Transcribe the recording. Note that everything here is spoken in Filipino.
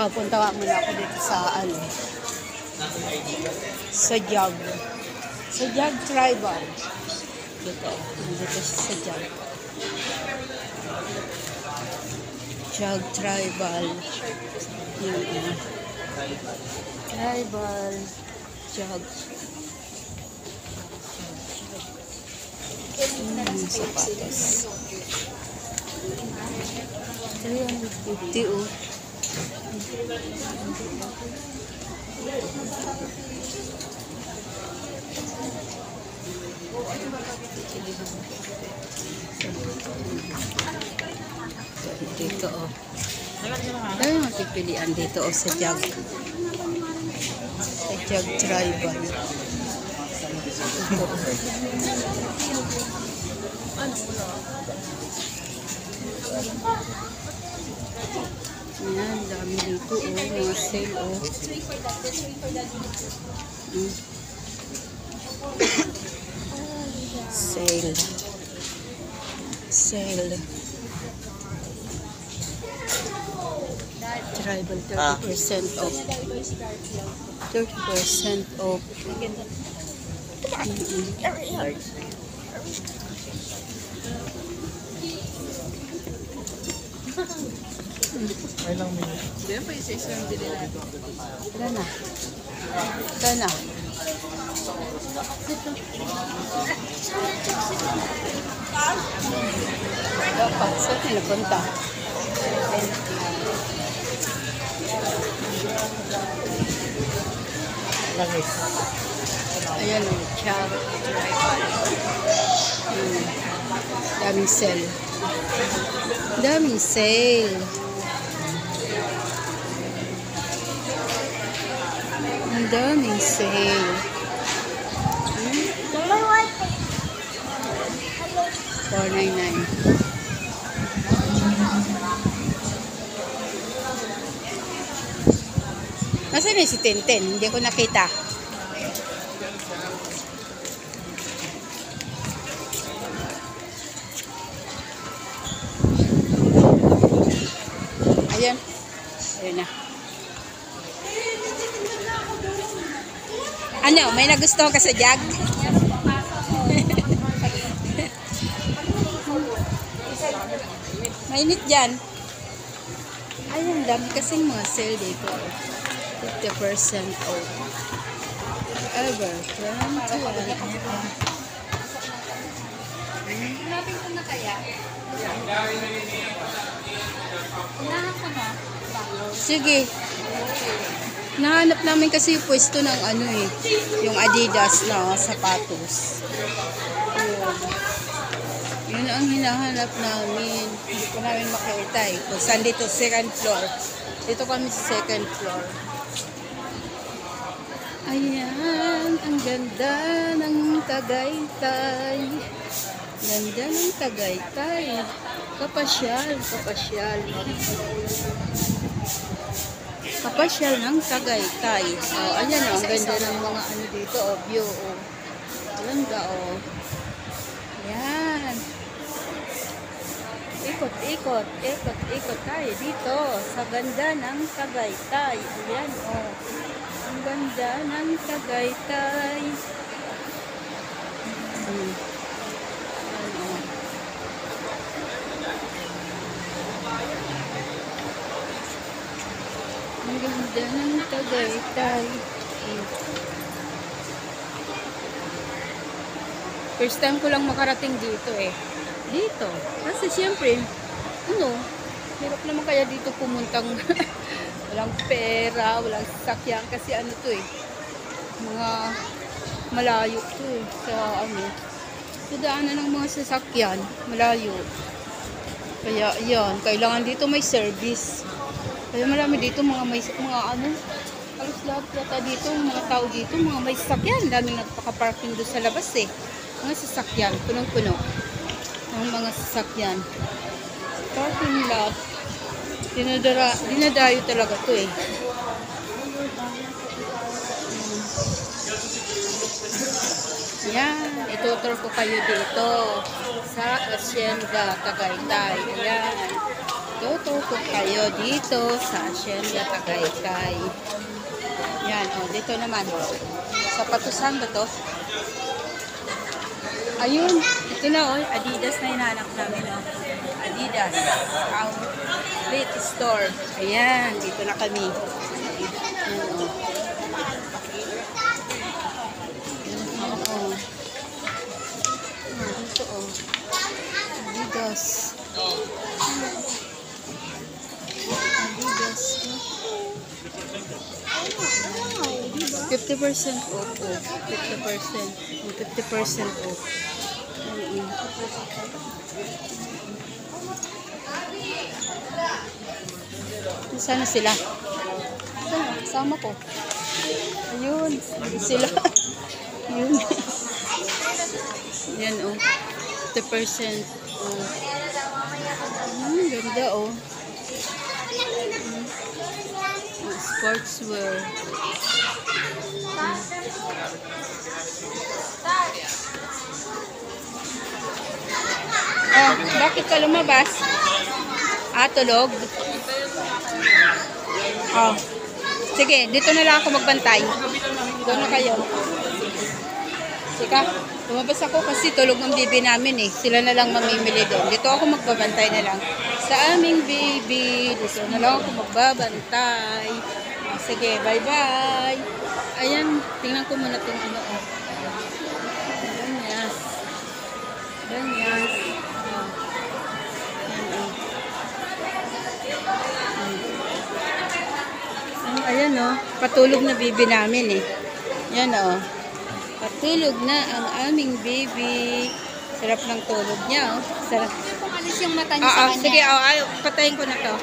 Punta muna ako dito sa ano, sa Jog. Sa Jog Tribal. Dito. Dito sa Jog. Jog Tribal. Yun. Tribal. Jog. Sapatos. 350 oh. Dito oh. Dahil magpipilian dito oh sa Jog. Sa Jog Tribal. Ayan, dami dito oh, mga sale oh. Sale. Sale. Tribal 30% off. 30% off. Ilang minutes? Diyan pa yung 6 lang din natin. Tara na. Tara na. Dapat. Saan nila punta? Langis. Ayan o. Jog Tribal. Daming sale. Daming sale. Ang daming sale. $4.99. Nasaan na si Tintin? Hindi ko nakita. Ayan. Ayan na. Ano? May nagustuhan ka sa Jog? Mainit dyan. Ayun, dami kasing mga sale dito. 50% off. Ever. Hanapin ko na kaya. Unahan ko na. Sige. Nahanap namin kasi yung pwesto ng ano eh. Yung Adidas na sapatos. Yun ang hinahanap namin. Hindi ko namin makita eh. Kung saan dito, second floor. Dito kami sa second floor. Ayan, ang ganda ng Tagaytay. Ganda ng Tagaytay. Kapasyal, kapasyal. Kapasyal ng Tagaytay. Oh, ayan oh, ang ganda ng mga ano dito, oh, view, oh. Ganda, oh. Ayan. Ikot, ikot, ikot tayo dito sa ganda ng Tagaytay. Ayan, oh. Ang ganda ng Tagaytay. Ayan, oh. Ang ganda ng Tagaytay. First time ko lang makarating dito eh. Dito. Kasi siyempre, ano, hirap naman kaya dito pumuntang walang pera, walang sasakyan. Kasi ano to eh, mga malayo to eh. Sa ano, sa daanan ng mga sasakyan, malayo. Kaya yan, kailangan dito may service. Kaya marami dito mga may, mga ano, halos lahat yata dito, mga tao dito, mga may sasakyan. Daming nagpaka-parking doon sa labas eh. Mga sasakyan, punong-puno. Ang mga sasakyan. Parking lot. Dinadayo talaga to eh. Yan, itutur ko kayo dito sa Hacienda Tagaytay. Ayan. Tututok kayo dito sa Hacienda Tagaytay. Yan, oh, dito naman. Sa Patusan ba to? Ayun, ito na oh, Adidas na hinahanap namin oh. Adidas outlet store. Ayan, dito na kami. Ayan oh. Ayan oh. Dito oh. Adidas. Adidas. 50% off po. 50%. 50% off. Sana sila. Sana, kasama ko. Ayun. Sila. Ayun. Yan oh. 50% off. Ganda oh. Sportswear. Oh, bakit ka lumabas? Ah, tulog? Oh. Sige, dito na lang ako magbantay. Doon na kayo. Sige, lumabas ako kasi tulog ng baby namin eh. Sila na lang mamimili doon. Dito ako magbabantay na lang. Sa aming baby, dito na lang ako magbabantay. Oh, sige, bye-bye. Ayan, tingnan ko muna itong ano. Oh. Ganyas. Ganyas. Oh. Ayan oh, patulog na baby namin eh. Yan oh. Patulog na ang aming baby. Sarap ng tulog niya oh. Sarap. Kung alis yung mata niya sa kanya. Sige, patayin ko na to.